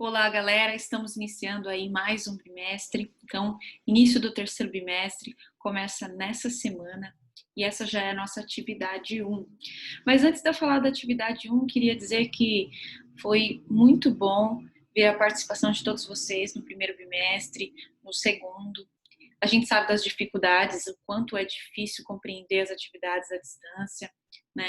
Olá, galera! Estamos iniciando aí mais um bimestre. Então, início do terceiro bimestre começa nessa semana e essa já é a nossa atividade 1. Mas antes de eu falar da atividade 1, queria dizer que foi muito bom ver a participação de todos vocês no primeiro bimestre, no segundo. A gente sabe das dificuldades, o quanto é difícil compreender as atividades à distância, né?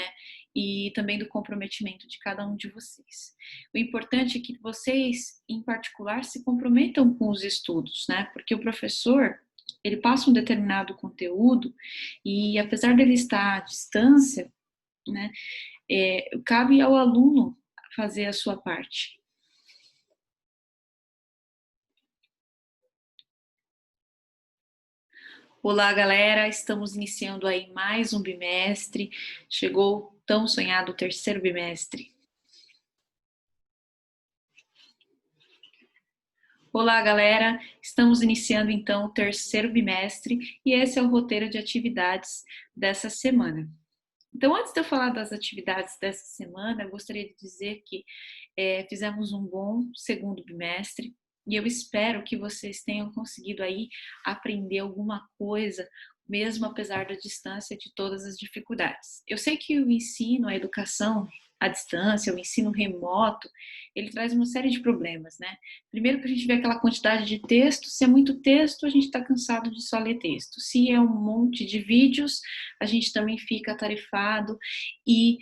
E também do comprometimento de cada um de vocês. O importante é que vocês, em particular, se comprometam com os estudos, né? Porque o professor, ele passa um determinado conteúdo e, apesar dele estar à distância, né? Cabe ao aluno fazer a sua parte. Olá, galera! Estamos iniciando aí mais um bimestre. Chegou o tão sonhado terceiro bimestre. Olá, galera! Estamos iniciando então o terceiro bimestre e esse é o roteiro de atividades dessa semana. Então, antes de eu falar das atividades dessa semana, eu gostaria de dizer que fizemos um bom segundo bimestre e eu espero que vocês tenham conseguido aí aprender alguma coisa, mesmo apesar da distância de todas as dificuldades. Eu sei que o ensino, a educação à distância, o ensino remoto, ele traz uma série de problemas, né? Primeiro que a gente vê aquela quantidade de texto, se é muito texto, a gente está cansado de só ler texto. Se é um monte de vídeos, a gente também fica atarefado e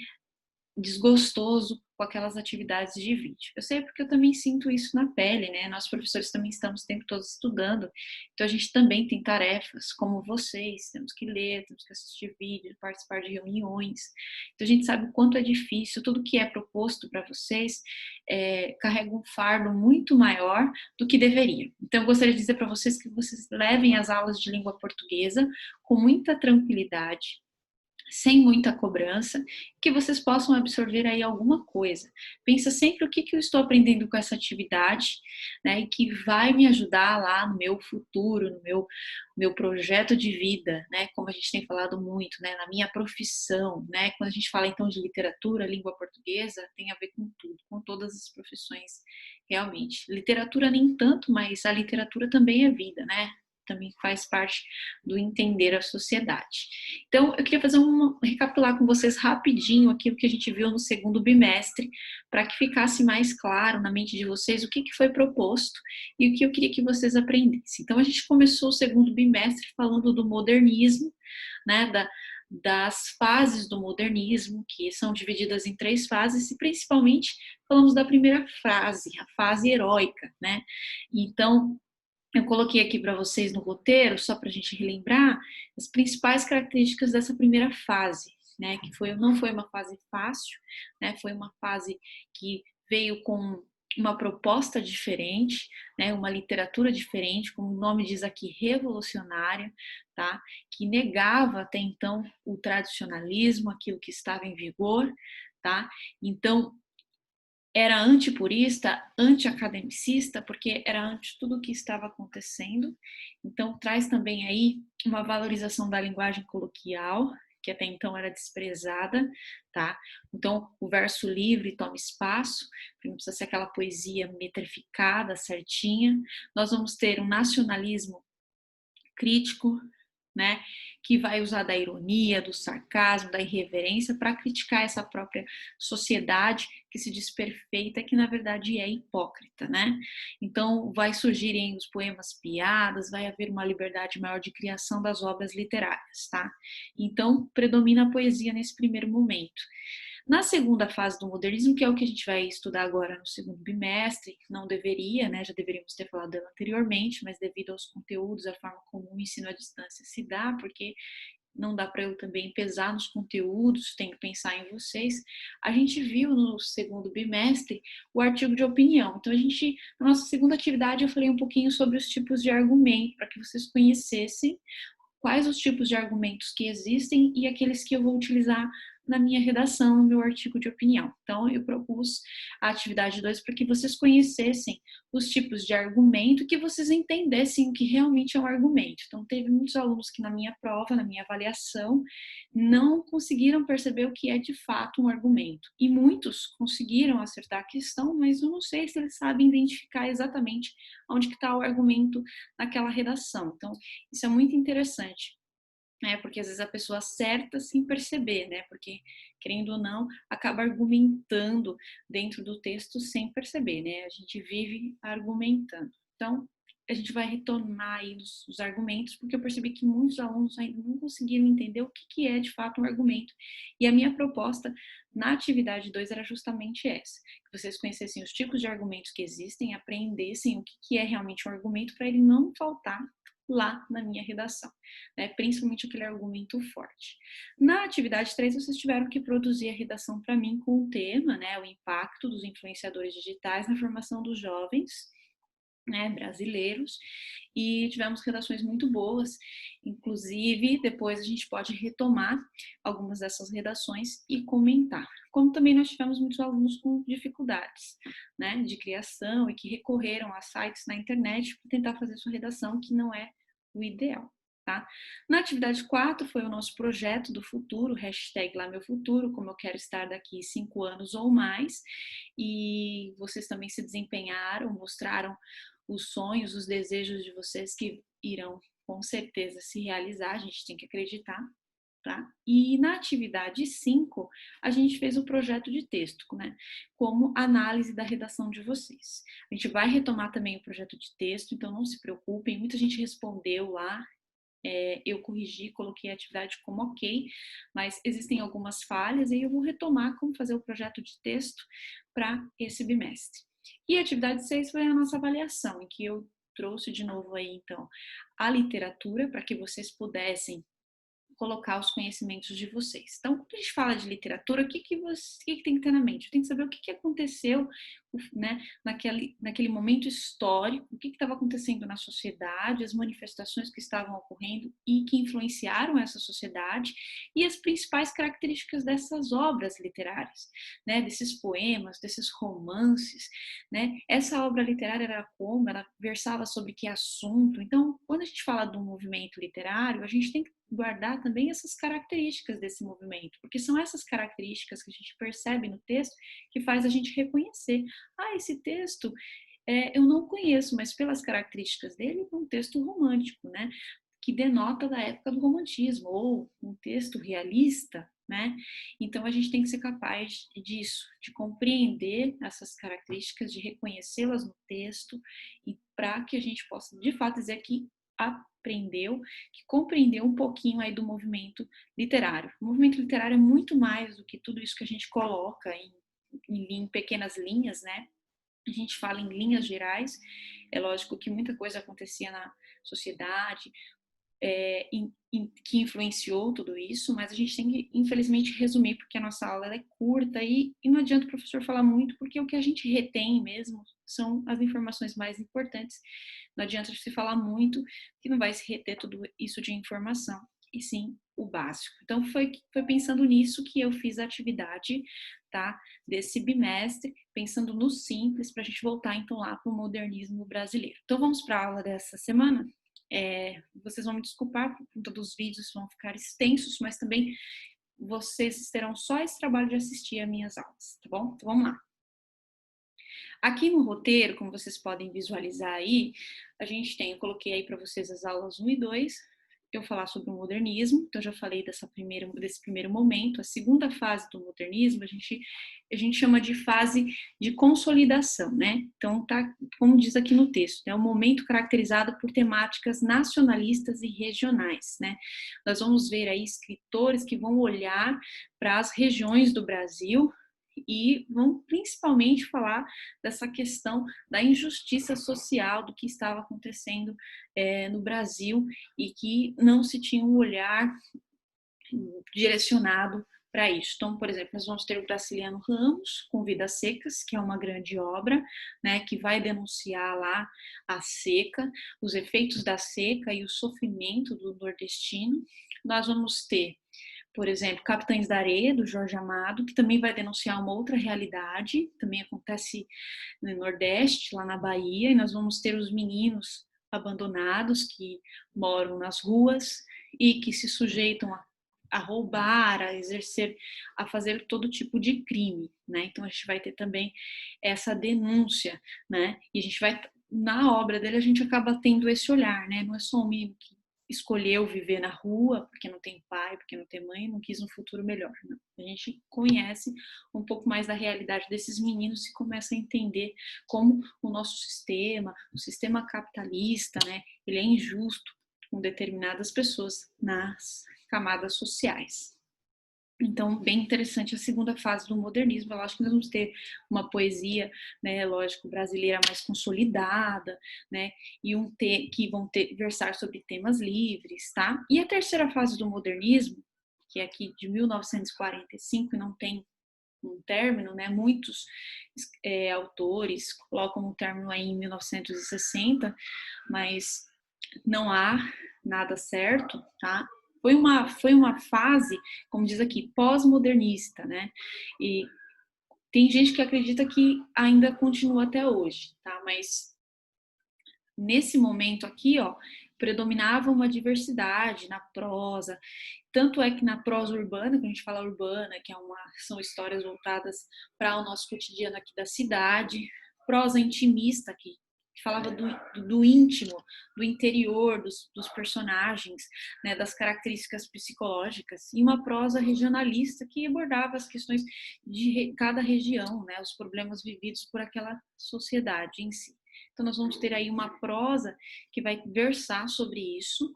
desgostoso com aquelas atividades de vídeo. Eu sei porque eu também sinto isso na pele, né? Nós professores também estamos o tempo todo estudando, então a gente também tem tarefas, como vocês, temos que ler, temos que assistir vídeo, participar de reuniões, então a gente sabe o quanto é difícil, tudo que é proposto para vocês carrega um fardo muito maior do que deveria. Então eu gostaria de dizer para vocês que vocês levem as aulas de língua portuguesa com muita tranquilidade, sem muita cobrança, que vocês possam absorver aí alguma coisa. Pensa sempre o que eu estou aprendendo com essa atividade, né, e que vai me ajudar lá no meu futuro, no meu projeto de vida, né, como a gente tem falado muito, né, na minha profissão, né, quando a gente fala então de literatura, língua portuguesa, tem a ver com tudo, com todas as profissões, realmente. Literatura nem tanto, mas a literatura também é vida, né? Também faz parte do entender a sociedade. Então, eu queria recapitular com vocês rapidinho aquilo que a gente viu no segundo bimestre, para que ficasse mais claro na mente de vocês o que foi proposto e o que eu queria que vocês aprendessem. Então, a gente começou o segundo bimestre falando do modernismo, né, das fases do modernismo, que são divididas em 3 fases, e principalmente falamos da primeira fase, a fase heróica, né? Então, eu coloquei aqui para vocês no roteiro, só para a gente relembrar, as principais características dessa primeira fase, né? Que não foi uma fase fácil, né? Foi uma fase que veio com uma proposta diferente, né? Uma literatura diferente, como o nome diz aqui, revolucionária, tá? Que negava até então o tradicionalismo, aquilo que estava em vigor, tá? Então, era antipurista, anti-academicista, porque era anti tudo o que estava acontecendo. Então, traz também aí uma valorização da linguagem coloquial, que até então era desprezada, tá? Então, o verso livre toma espaço, não precisa ser aquela poesia metrificada, certinha. Nós vamos ter um nacionalismo crítico, né, que vai usar da ironia, do sarcasmo, da irreverência para criticar essa própria sociedade que se diz perfeita, que na verdade é hipócrita, né? Então vai surgirem os poemas piadas, vai haver uma liberdade maior de criação das obras literárias, tá? Então predomina a poesia nesse primeiro momento. Na segunda fase do modernismo, que é o que a gente vai estudar agora no segundo bimestre, não deveria, né? Já deveríamos ter falado dela anteriormente, mas devido aos conteúdos, a forma como o ensino à distância se dá, porque não dá para eu também pesar nos conteúdos, tenho que pensar em vocês. A gente viu no segundo bimestre o artigo de opinião. Então, na nossa segunda atividade, eu falei um pouquinho sobre os tipos de argumento, para que vocês conhecessem quais os tipos de argumentos que existem e aqueles que eu vou utilizar na minha redação, no meu artigo de opinião. Então, eu propus a atividade 2 para que vocês conhecessem os tipos de argumento, que vocês entendessem o que realmente é um argumento. Então, teve muitos alunos que na minha prova, na minha avaliação, não conseguiram perceber o que é de fato um argumento. E muitos conseguiram acertar a questão, mas eu não sei se eles sabem identificar exatamente onde que está o argumento naquela redação. Então, isso é muito interessante, né? Porque às vezes a pessoa acerta sem perceber, né? Porque, querendo ou não, acaba argumentando dentro do texto sem perceber, né? A gente vive argumentando. Então, a gente vai retornar aí os argumentos, porque eu percebi que muitos alunos ainda não conseguiram entender o que é de fato um argumento. E a minha proposta na atividade 2 era justamente essa: que vocês conhecessem os tipos de argumentos que existem, aprendessem o que é realmente um argumento, para ele não faltar lá na minha redação, né? Principalmente aquele argumento forte. Na atividade 3, vocês tiveram que produzir a redação para mim com o tema, né, o impacto dos influenciadores digitais na formação dos jovens, né, brasileiros, e tivemos redações muito boas. Inclusive, depois a gente pode retomar algumas dessas redações e comentar. Como também nós tivemos muitos alunos com dificuldades, né, de criação e que recorreram a sites na internet para tentar fazer sua redação, que não é o ideal. Tá? Na atividade 4 foi o nosso projeto do futuro, hashtag lá meu futuro, como eu quero estar daqui 5 anos ou mais, e vocês também se desempenharam, mostraram os sonhos, os desejos de vocês, que irão com certeza se realizar, a gente tem que acreditar, tá? E na atividade 5, a gente fez o projeto de texto, né? Como análise da redação de vocês. A gente vai retomar também o projeto de texto, então não se preocupem, muita gente respondeu lá, eu corrigi, coloquei a atividade como ok, mas existem algumas falhas e eu vou retomar como fazer o projeto de texto para esse bimestre. E a atividade 6 foi a nossa avaliação, em que eu trouxe de novo aí, então, a literatura para que vocês pudessem colocar os conhecimentos de vocês. Então, quando a gente fala de literatura, o que tem que ter na mente? Tem que saber o que aconteceu, né, naquele momento histórico, o que estava acontecendo na sociedade, as manifestações que estavam ocorrendo e que influenciaram essa sociedade, e as principais características dessas obras literárias, né, desses poemas, desses romances, né? Essa obra literária era como? Ela versava sobre que assunto? Então, quando a gente fala de um movimento literário, a gente tem que guardar também essas características desse movimento, porque são essas características que a gente percebe no texto que faz a gente reconhecer: ah, esse texto eu não conheço, mas pelas características dele é um texto romântico, né? Que denota da época do romantismo, ou um texto realista, né? Então a gente tem que ser capaz disso, de compreender essas características, de reconhecê-las no texto, e para que a gente possa de fato dizer que aprendeu, que compreendeu um pouquinho aí do movimento literário. O movimento literário é muito mais do que tudo isso que a gente coloca em pequenas linhas, né? A gente fala em linhas gerais, é lógico que muita coisa acontecia na sociedade, que influenciou tudo isso, mas a gente tem que, infelizmente, resumir, porque a nossa aula é curta e não adianta o professor falar muito, porque o que a gente retém mesmo são as informações mais importantes. Não adianta se falar muito, que não vai se reter tudo isso de informação, e sim o básico. Então, foi pensando nisso que eu fiz a atividade, tá, desse bimestre, pensando no simples, para a gente voltar, então, lá para o modernismo brasileiro. Então, vamos para a aula dessa semana? Vocês vão me desculpar por conta dos vídeos, vão ficar extensos, mas também vocês terão só esse trabalho de assistir às minhas aulas, tá bom? Então vamos lá. Aqui no roteiro, como vocês podem visualizar aí, a gente tem, eu coloquei aí para vocês as aulas 1 e 2, eu falar sobre o modernismo, então já falei desse primeiro momento. A segunda fase do modernismo, a gente chama de fase de consolidação, né? Então, tá, como diz aqui no texto, é um momento caracterizado por temáticas nacionalistas e regionais, né? Nós vamos ver aí escritores que vão olhar para as regiões do Brasil e vão principalmente falar dessa questão da injustiça social, do que estava acontecendo no Brasil, e que não se tinha um olhar direcionado para isso. Então, por exemplo, nós vamos ter o Graciliano Ramos com Vidas Secas, que é uma grande obra, né, que vai denunciar lá a seca, os efeitos da seca e o sofrimento do nordestino. Nós vamos ter Por exemplo, Capitães da Areia, do Jorge Amado, que também vai denunciar uma outra realidade, também acontece no Nordeste, lá na Bahia, e nós vamos ter os meninos abandonados que moram nas ruas e que se sujeitam a roubar, a exercer, a fazer todo tipo de crime, né? Então a gente vai ter também essa denúncia, né? E a gente vai, na obra dele, a gente acaba tendo esse olhar, né? Não é só um menino que escolheu viver na rua porque não tem pai, porque não tem mãe, não quis um futuro melhor. Não. A gente conhece um pouco mais da realidade desses meninos e começa a entender como o nosso sistema, o sistema capitalista, né, ele é injusto com determinadas pessoas nas camadas sociais. Então, bem interessante a segunda fase do modernismo. Eu acho que nós vamos ter uma poesia, né, lógico, brasileira mais consolidada, né, e que vão versar sobre temas livres, tá? E a terceira fase do modernismo, que é aqui de 1945 e não tem um término, né? Muitos autores colocam um término aí em 1960, mas não há nada certo, tá? Foi uma fase, como diz aqui, pós-modernista, né? E tem gente que acredita que ainda continua até hoje, tá? Mas nesse momento aqui, ó, predominava uma diversidade na prosa. Tanto é que na prosa urbana, que a gente fala urbana, que são histórias voltadas para o nosso cotidiano aqui da cidade, prosa intimista, que falava do íntimo, do interior dos personagens, né, das características psicológicas, e uma prosa regionalista que abordava as questões de cada região, né, os problemas vividos por aquela sociedade em si. Então, nós vamos ter aí uma prosa que vai versar sobre isso,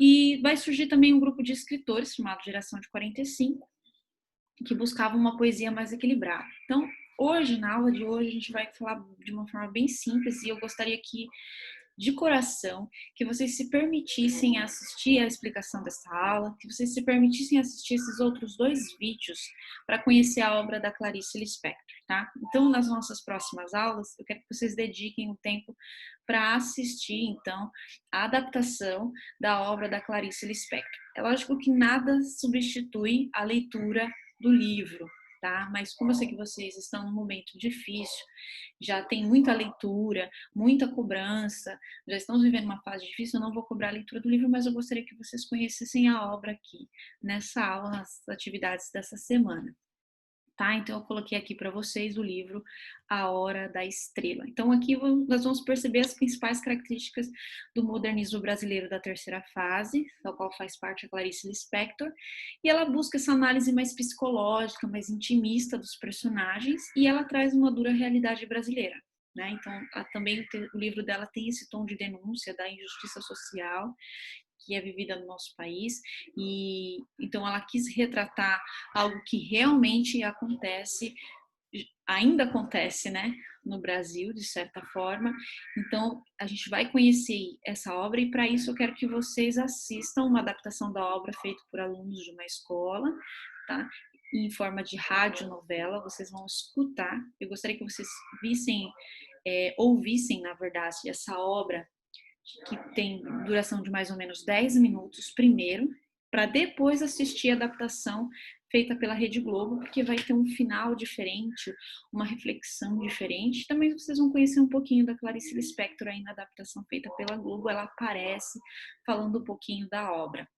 e vai surgir também um grupo de escritores chamado Geração de 45, que buscavam uma poesia mais equilibrada. Então, hoje, na aula de hoje, a gente vai falar de uma forma bem simples, e eu gostaria que, de coração, que vocês se permitissem assistir a explicação dessa aula, que vocês se permitissem assistir esses outros 2 vídeos para conhecer a obra da Clarice Lispector, tá? Então, nas nossas próximas aulas, eu quero que vocês dediquem um tempo para assistir, então, a adaptação da obra da Clarice Lispector. É lógico que nada substitui a leitura do livro, tá? Mas como eu sei que vocês estão num momento difícil, já tem muita leitura, muita cobrança, já estamos vivendo uma fase difícil, eu não vou cobrar a leitura do livro, mas eu gostaria que vocês conhecessem a obra aqui, nessa aula, nas atividades dessa semana. Tá? Então eu coloquei aqui para vocês o livro A Hora da Estrela. Então aqui nós vamos perceber as principais características do modernismo brasileiro da terceira fase, da qual faz parte a Clarice Lispector, e ela busca essa análise mais psicológica, mais intimista dos personagens, e ela traz uma dura realidade brasileira. Né? Então, também o livro dela tem esse tom de denúncia da injustiça social que é vivida no nosso país, e então ela quis retratar algo que realmente acontece, ainda acontece, né, no Brasil, de certa forma. Então a gente vai conhecer essa obra, e para isso eu quero que vocês assistam uma adaptação da obra feita por alunos de uma escola, tá? Em forma de radionovela, vocês vão escutar. Eu gostaria que vocês ouvissem, na verdade, essa obra que tem duração de mais ou menos 10 minutos primeiro, para depois assistir a adaptação feita pela Rede Globo, porque vai ter um final diferente, uma reflexão diferente. Também vocês vão conhecer um pouquinho da Clarice Lispector aí na adaptação feita pela Globo, ela aparece falando um pouquinho da obra.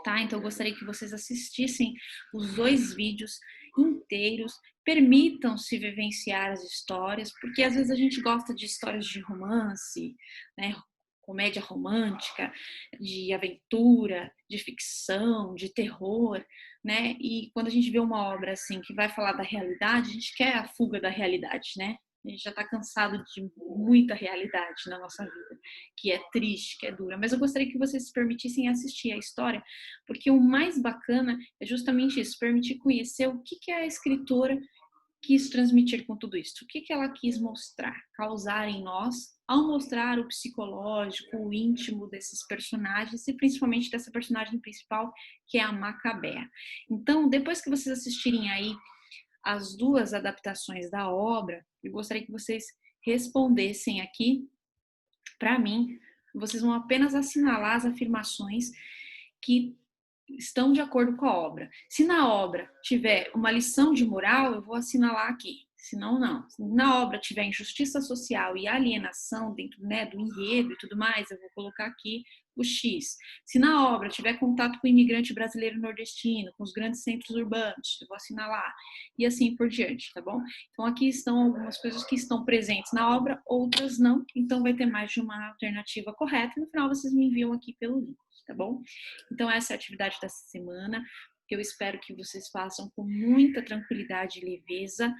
Tá? Então eu gostaria que vocês assistissem os 2 vídeos inteiros, permitam-se vivenciar as histórias, porque às vezes a gente gosta de histórias de romance, né? Comédia romântica, de aventura, de ficção, de terror, né? E quando a gente vê uma obra assim que vai falar da realidade, a gente quer a fuga da realidade, né? A gente já está cansado de muita realidade na nossa vida, que é triste, que é dura. Mas eu gostaria que vocês se permitissem assistir a história, porque o mais bacana é justamente isso, permitir conhecer o que a escritora quis transmitir com tudo isso. O que ela quis mostrar, causar em nós, ao mostrar o psicológico, o íntimo desses personagens, e principalmente dessa personagem principal, que é a Macabea. Então, depois que vocês assistirem aí as 2 adaptações da obra, eu gostaria que vocês respondessem aqui para mim. Vocês vão apenas assinalar as afirmações que estão de acordo com a obra. Se na obra tiver uma lição de moral, eu vou assinalar aqui. Senão, não. Se na obra tiver injustiça social e alienação dentro, né, do enredo e tudo mais, eu vou colocar aqui o X. Se na obra tiver contato com o imigrante brasileiro nordestino, com os grandes centros urbanos, eu vou assinalar. E assim por diante, tá bom? Então, aqui estão algumas coisas que estão presentes na obra, outras não. Então, vai ter mais de uma alternativa correta. No final, vocês me enviam aqui pelo link, tá bom? Então, essa é a atividade dessa semana. Eu espero que vocês façam com muita tranquilidade e leveza.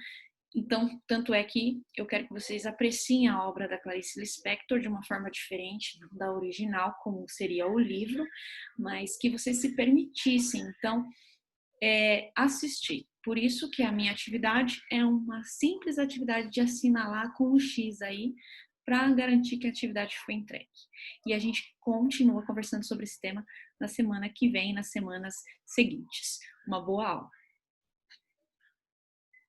Então, tanto é que eu quero que vocês apreciem a obra da Clarice Lispector de uma forma diferente da original, como seria o livro, mas que vocês se permitissem, então, assistir. Por isso que a minha atividade é uma simples atividade de assinalar com um X aí, para garantir que a atividade foi entregue. E a gente continua conversando sobre esse tema na semana que vem, nas semanas seguintes. Uma boa aula!